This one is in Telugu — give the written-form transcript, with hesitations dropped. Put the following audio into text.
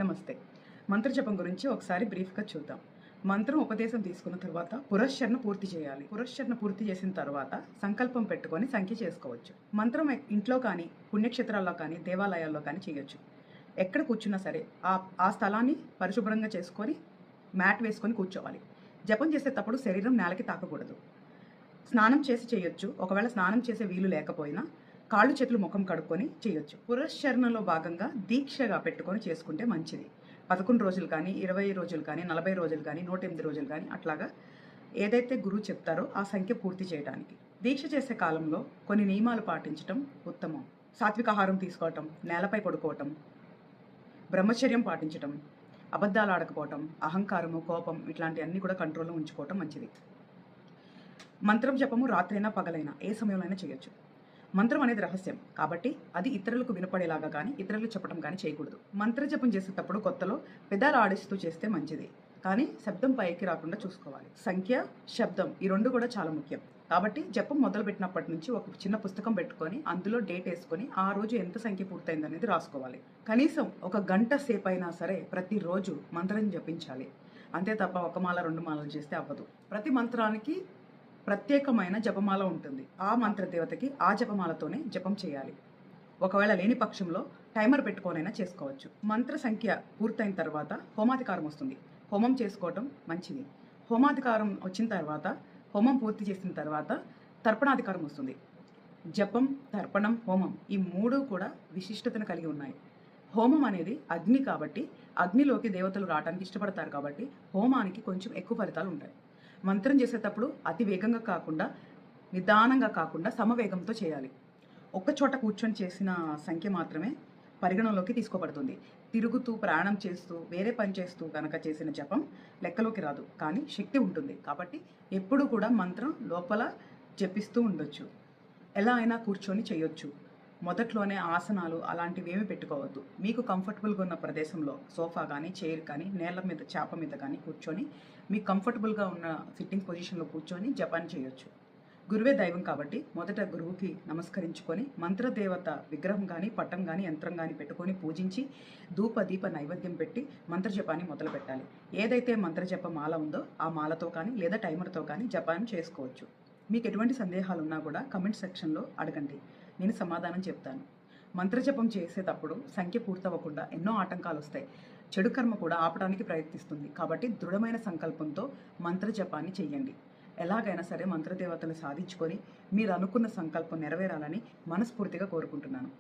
నమస్తే. మంత్రజపం గురించి ఒకసారి బ్రీఫ్‌గా చూద్దాం. మంత్రం ఉపదేశం తీసుకున్న తర్వాత పురశ్చరణ పూర్తి చేయాలి. పురశ్చరణ పూర్తి చేసిన తర్వాత సంకల్పం పెట్టుకొని సంఖ్య చేసుకోవచ్చు. మంత్రం ఇంట్లో కానీ, పుణ్యక్షేత్రాల్లో కానీ, దేవాలయాల్లో కానీ చేయొచ్చు. ఎక్కడ కూర్చున్నా సరే ఆ స్థలాన్ని పరిశుభ్రంగా చేసుకొని మ్యాట్ వేసుకొని కూర్చోవాలి. జపం చేసేటప్పుడు శరీరం నేలకి తాకకూడదు. స్నానం చేసి చేయొచ్చు. ఒకవేళ స్నానం చేసే వీలు లేకపోయినా కాళ్ళు చేతులు ముఖం కడుక్కొని చేయొచ్చు. పురశ్చరణలో భాగంగా దీక్షగా పెట్టుకొని చేసుకుంటే మంచిది. 11 రోజులు కానీ, 20 రోజులు కానీ, 40 రోజులు కానీ, 108 రోజులు కానీ అట్లాగా ఏదైతే గురువు చెప్తారో ఆ సంఖ్య పూర్తి చేయడానికి. దీక్ష చేసే కాలంలో కొన్ని నియమాలు పాటించడం ఉత్తమం. సాత్విక ఆహారం తీసుకోవటం, నేలపై పడుకోవటం, బ్రహ్మచర్యం పాటించటం, అబద్ధాలు ఆడకపోవటం, అహంకారము, కోపం ఇట్లాంటివన్నీ కూడా కంట్రోల్లో ఉంచుకోవటం మంచిది. మంత్రం జపము రాత్రైనా పగలైనా ఏ సమయంలో చేయొచ్చు. మంత్రం అనేది రహస్యం కాబట్టి అది ఇతరులకు వినపడేలాగా కానీ ఇతరులకు చెప్పడం కానీ చేయకూడదు. మంత్ర జపం చేసేటప్పుడు కొత్తలో పెదాలు ఆడిస్తూ చేస్తే మంచిది, కానీ శబ్దం పైకి రాకుండా చూసుకోవాలి. సంఖ్య, శబ్దం ఈ రెండు కూడా చాలా ముఖ్యం. కాబట్టి జపం మొదలుపెట్టినప్పటి నుంచి ఒక చిన్న పుస్తకం పెట్టుకొని అందులో డేట్ వేసుకొని ఆ రోజు ఎంత సంఖ్య పూర్తయింది అనేది రాసుకోవాలి. కనీసం 1 గంట సేపు అయినా సరే ప్రతిరోజు మంత్రం జపించాలి. అంతే తప్ప 1 మాల 2 మాలలు చేస్తే అవ్వదు. ప్రతి మంత్రానికి ప్రత్యేకమైన జపమాల ఉంటుంది. ఆ మంత్ర దేవతకి ఆ జపమాలతోనే జపం చేయాలి. ఒకవేళ లేని పక్షంలో టైమర్ పెట్టుకోనైనా చేసుకోవచ్చు. మంత్ర సంఖ్య పూర్తయిన తర్వాత హోమాధికారం వస్తుంది. హోమం చేసుకోవటం మంచిది. హోమాధికారం వచ్చిన తర్వాత, హోమం పూర్తి చేసిన తర్వాత తర్పణాధికారం వస్తుంది. జపం, తర్పణం, హోమం ఈ 3 కూడా విశిష్టతను కలిగి ఉన్నాయి. హోమం అనేది అగ్ని కాబట్టి అగ్నిలోకి దేవతలు రావడానికి ఇష్టపడతారు కాబట్టి హోమానికి కొంచెం ఎక్కువ ఫలితాలు ఉంటాయి. మంత్రం చేసేటప్పుడు అతి వేగంగా కాకుండా, నిదానంగా కాకుండా సమవేగంతో చేయాలి. ఒక్క చోట కూర్చొని చేసిన సంఖ్య మాత్రమే పరిగణనలోకి తీసుకోబడుతుంది. తిరుగుతూ, ప్రయాణం చేస్తూ, వేరే పని చేస్తూ కనుక చేసిన జపం లెక్కలోకి రాదు, కానీ శక్తి ఉంటుంది. కాబట్టి ఎప్పుడూ కూడా మంత్రం లోపల జపిస్తూ ఉండొచ్చు. ఎలా అయినా కూర్చొని చేయొచ్చు. మొదట్లోనే ఆసనాలు అలాంటివి ఏమీ పెట్టుకోవద్దు. మీకు కంఫర్టబుల్గా ఉన్న ప్రదేశంలో సోఫా కానీ, చైర్ కానీ, నేల మీద చాప మీద కానీ కూర్చొని మీకు కంఫర్టబుల్గా ఉన్న సిట్టింగ్ పొజిషన్లో కూర్చొని జపాన్ని చేయొచ్చు. గురువే దైవం కాబట్టి మొదట గురువుకి నమస్కరించుకొని మంత్రదేవత విగ్రహం కానీ, పట్టం కానీ, యంత్రం కానీ పెట్టుకొని పూజించి ధూప దీప నైవేద్యం పెట్టి మంత్రజపాన్ని మొదలు పెట్టాలి. ఏదైతే మంత్రజప మాల ఉందో ఆ మాలతో కానీ లేదా టైమర్తో కానీ జపాన్ని చేసుకోవచ్చు. మీకు ఎటువంటి సందేహాలు ఉన్నా కూడా కమెంట్ సెక్షన్లో అడగండి, నేను సమాధానం చెప్తాను. మంత్రజపం చేసేటప్పుడు సంఖ్య పూర్తవ్వకుండా ఎన్నో ఆటంకాలు వస్తాయి. చెడు కర్మ కూడా ఆపడానికి ప్రయత్నిస్తుంది. కాబట్టి దృఢమైన సంకల్పంతో మంత్రజపాన్ని చెయ్యండి. ఎలాగైనా సరే మంత్రదేవతలు సాధించుకొని మీరు అనుకున్న సంకల్పం నెరవేరాలని మనస్ఫూర్తిగా కోరుకుంటున్నాను.